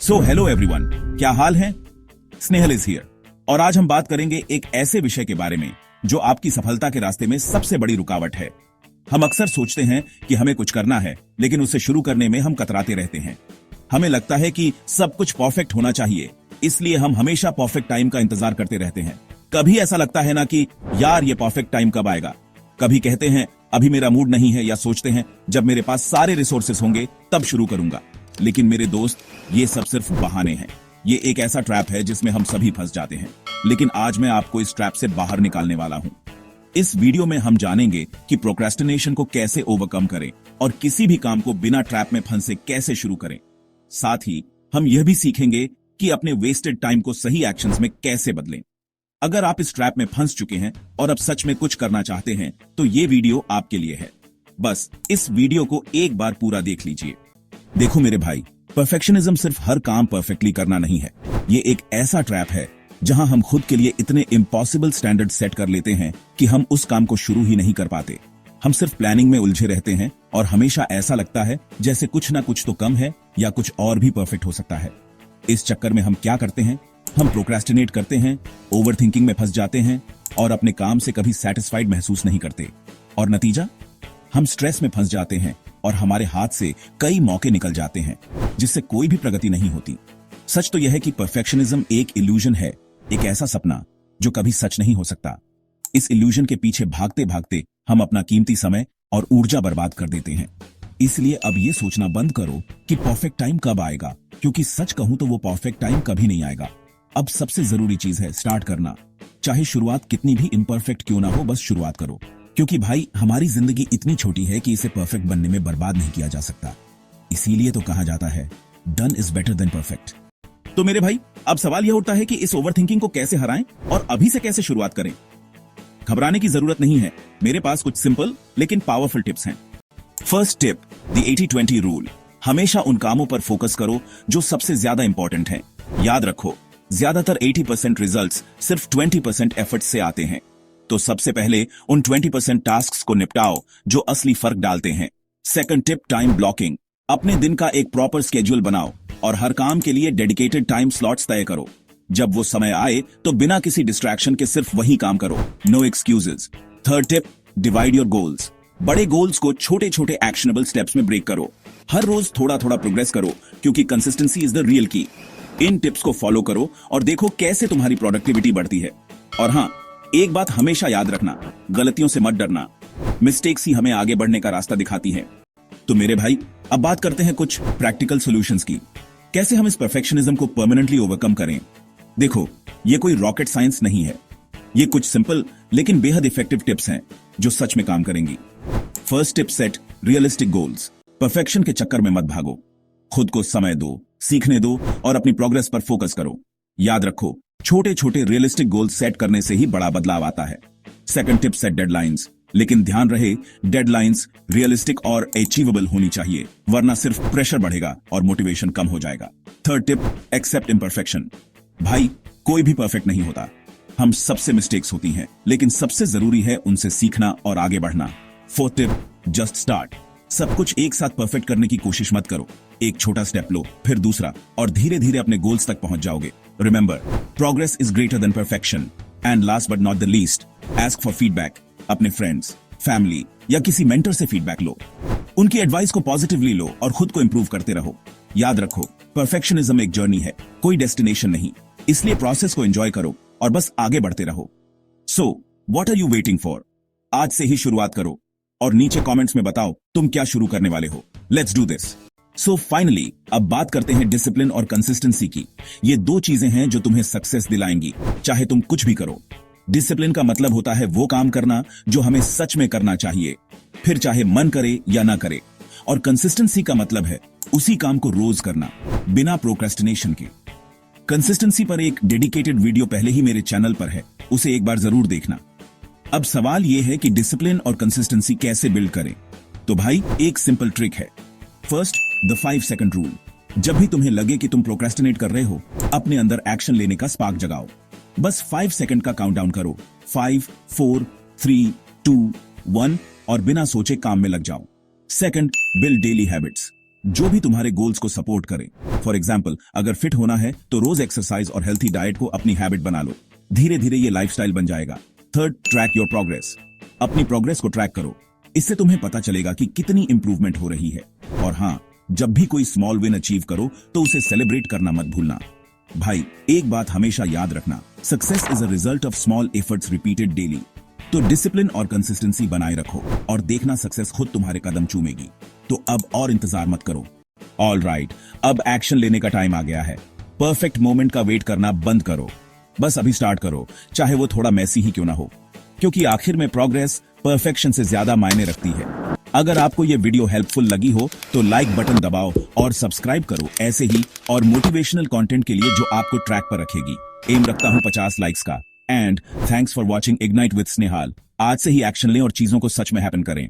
So hello everyone, क्या हाल है? Snehal is here और आज हम बात करेंगे एक ऐसे विषय के बारे में जो आपकी सफलता के रास्ते में सबसे बड़ी रुकावट है। हम अक्सर सोचते हैं कि हमें कुछ करना है, लेकिन उसे शुरू करने में हम कतराते रहते हैं। हमें लगता है कि सब कुछ परफेक्ट होना चाहिए, इसलिए हम हमेशा परफेक्ट टाइम का इंतजार करते रहते हैं। कभी ऐसा लगता है ना कि यार ये परफेक्ट टाइम कब आएगा। कभी कहते हैं अभी मेरा मूड नहीं है, या सोचते हैं जब मेरे पास सारे रिसोर्सेस होंगे तब शुरू करूंगा। लेकिन मेरे दोस्त, ये सब सिर्फ बहाने हैं। ये एक ऐसा ट्रैप है जिसमें हम सभी फंस जाते हैं। लेकिन आज मैं आपको इस ट्रैप से बाहर निकालने वाला हूं। इस वीडियो में हम जानेंगे कि प्रोक्रेस्टिनेशन को कैसे ओवरकम करें और किसी भी काम को बिना ट्रैप में फंसे कैसे शुरू करें। साथ ही हम यह भी सीखेंगे कि अपने वेस्टेड टाइम को सही एक्शंस में कैसे बदलें। अगर आप इस ट्रैप में फंस चुके हैं और अब सच में कुछ करना चाहते हैं तो ये वीडियो आपके लिए है। बस इस वीडियो को एक बार पूरा देख लीजिए। देखो मेरे भाई, परफेक्शनिज्म सिर्फ हर काम परफेक्टली करना नहीं है। ये एक ऐसा ट्रैप है जहां हम खुद के लिए इतने इम्पॉसिबल स्टैंडर्ड सेट कर लेते हैं कि हम उस काम को शुरू ही नहीं कर पाते। हम सिर्फ प्लानिंग में उलझे रहते हैं और हमेशा ऐसा लगता है जैसे कुछ ना कुछ तो कम है या कुछ और भी परफेक्ट हो सकता है। इस चक्कर में हम क्या करते हैं? हम प्रोक्रेस्टिनेट करते हैं, ओवरथिंकिंग में फंस जाते हैं और अपने काम से कभी सेटिस्फाइड महसूस नहीं करते। और नतीजा, हम स्ट्रेस में फंस जाते हैं और हमारे हाथ से कई मौके निकल जाते हैं जिससे कोई भी प्रगति नहीं होती। सच तो यह है कि परफेक्शनिज्म एक इल्यूजन है, एक ऐसा सपना जो कभी सच नहीं हो सकता। इस इल्यूजन के पीछे भागते भागते हम अपना कीमती समय और ऊर्जा बर्बाद कर देते हैं। इसलिए अब ये सोचना बंद करो कि परफेक्ट टाइम कब आएगा, क्योंकि सच कहूं तो वो परफेक्ट टाइम कभी नहीं आएगा। अब सबसे जरूरी चीज है स्टार्ट करना। चाहे शुरुआत कितनी भी इम्परफेक्ट क्यों ना हो, बस शुरुआत करो। क्योंकि भाई, हमारी जिंदगी इतनी छोटी है कि इसे परफेक्ट बनने में बर्बाद नहीं किया जा सकता। इसीलिए तो कहा जाता है done is better than perfect. तो मेरे भाई, अब सवाल यह उठता है कि इस ओवरथिंकिंग को कैसे हराएं और अभी से कैसे शुरुआत करें। घबराने की जरूरत नहीं है, मेरे पास कुछ सिंपल लेकिन पावरफुल टिप्स हैं। First tip, the 80-20 rule. हमेशा उन कामों पर फोकस करो जो सबसे ज्यादा इंपॉर्टेंट हैं। याद रखो, ज्यादातर 80% रिजल्ट्स सिर्फ 20% एफर्ट से आते हैं। तो सबसे पहले उन 20% टास्क्स को निपटाओ जो असली फर्क डालते हैं। Second tip, time blocking. अपने दिन का एक प्रॉपर स्केड्यूल बनाओ और हर काम के लिए डेडिकेटेड टाइम स्लॉट्स तय करो। जब वो समय आए तो बिना किसी डिस्ट्रैक्शन के सिर्फ वही काम करो, no excuses. Third tip, divide your goals. बड़े गोल्स को छोटे छोटे एक्शनेबल स्टेप्स में ब्रेक करो। हर रोज थोड़ा थोड़ा प्रोग्रेस करो, क्योंकि कंसिस्टेंसी इज द रियल की। इन टिप्स को फॉलो करो और देखो कैसे तुम्हारी प्रोडक्टिविटी बढ़ती है। और हाँ, एक बात हमेशा याद रखना, गलतियों से मत डरना। मिस्टेक्स ही हमें आगे बढ़ने का रास्ता दिखाती है। तो मेरे भाई, अब बात करते हैं कुछ प्रैक्टिकल सॉल्यूशंस की। कैसे हम इस परफेक्शनिज्म को परमानेंटली ओवरकम करें। देखो, ये कोई रॉकेट साइंस नहीं है। ये कुछ सिंपल लेकिन बेहद इफेक्टिव टिप्स हैं जो सच में काम करेंगी। First tip, set realistic goals. Perfection के चक्कर में मत भागो। खुद को समय दो, सीखने दो और अपनी प्रोग्रेस पर फोकस करो। याद रखो, छोटे छोटे रियलिस्टिक गोल्स सेट करने से ही बड़ा बदलाव आता है। Second tip, set deadlines. लेकिन ध्यान रहे, डेडलाइंस रियलिस्टिक और अचीवेबल होनी चाहिए, वरना सिर्फ प्रेशर बढ़ेगा और मोटिवेशन कम हो जाएगा। Third tip, accept imperfection. भाई, कोई भी परफेक्ट नहीं होता। हम सबसे मिस्टेक्स होती हैं, लेकिन सबसे जरूरी है उनसे सीखना और आगे बढ़ना। Fourth tip, just start. सब कुछ एक साथ परफेक्ट करने की कोशिश मत करो। एक छोटा स्टेप लो, फिर दूसरा, और धीरे धीरे अपने गोल्स तक पहुंच जाओगे। Remember, progress is greater than perfection. And last but not the least, ask for feedback. अपने फ्रेंड्स, फैमिली या किसी मेंटर से फीडबैक लो। उनकी एडवाइस को पॉजिटिवली लो और खुद को इंप्रूव करते रहो। याद रखो, परफेक्शनिज्म एक जर्नी है, कोई डेस्टिनेशन नहीं। इसलिए प्रोसेस को एंजॉय करो और बस आगे बढ़ते रहो। So what are you waiting for? आज से ही शुरुआत करो और नीचे कमेंट्स में बताओ तुम क्या शुरू करने वाले हो। Let's do this. So finally, अब बात करते हैं डिसिप्लिन और कंसिस्टेंसी की। ये दो चीजें हैं जो तुम्हें सक्सेस दिलाएंगी, चाहे तुम कुछ भी करो। डिसिप्लिन का मतलब होता है वो काम करना जो हमें सच में करना चाहिए, फिर चाहे मन करे या ना करे। और कंसिस्टेंसी का मतलब है उसी काम को रोज करना, बिना प्रोक्रेस्टिनेशन के। कंसिस्टेंसी पर एक डेडिकेटेड वीडियो पहले ही मेरे चैनल पर है, उसे एक बार जरूर देखना। अब सवाल यह है कि डिसिप्लिन और कंसिस्टेंसी कैसे बिल्ड करें। तो भाई, एक सिंपल ट्रिक है। First, the 5 second rule. जब भी तुम्हें लगे कि तुम प्रोक्रेस्टिनेट कर रहे हो, अपने अंदर एक्शन लेने का स्पार्क जगाओ। बस 5 सेकंड का काउंटडाउन करो। 5, 4, 3, 2, 1 और बिना सोचे काम में लग जाओ। Second, build daily habits. जो भी तुम्हारे गोल्स को सपोर्ट करे। फॉर एग्जाम्पल, अगर फिट होना है तो रोज एक्सरसाइज और हेल्थी डाइट को अपनी हैबिट बना लो। धीरे धीरे ये लाइफस्टाइल बन जाएगा। Third, track your progress. अपनी प्रोग्रेस को ट्रैक करो। इससे तुम्हें पता चलेगा कि कितनी इंप्रूवमेंट हो रही है। और हाँ, जब भी कोई स्मॉल विन अचीव करो तो उसे सेलिब्रेट करना मत भूलना। भाई, एक बात हमेशा याद रखना, success is a result of small efforts repeated daily. तो डिसिप्लिन और कंसिस्टेंसी बनाए रखो और देखना सक्सेस खुद तुम्हारे कदम चूमेगी। तो अब और इंतजार मत करो। ऑल राइट, अब एक्शन लेने का टाइम आ गया है। परफेक्ट मोमेंट का वेट करना बंद करो। बस अभी स्टार्ट करो, चाहे वो थोड़ा मैसी ही क्यों ना हो, क्योंकि आखिर में प्रोग्रेस परफेक्शन से ज्यादा मायने रखती है। अगर आपको ये वीडियो हेल्पफुल लगी हो तो लाइक बटन दबाओ और सब्सक्राइब करो ऐसे ही और मोटिवेशनल कंटेंट के लिए जो आपको ट्रैक पर रखेगी। एम रखता हूं 50 लाइक्स का। And thanks for watching ignite with Snehal. आज से ही एक्शन लें और चीजों को सच में हैपन करें।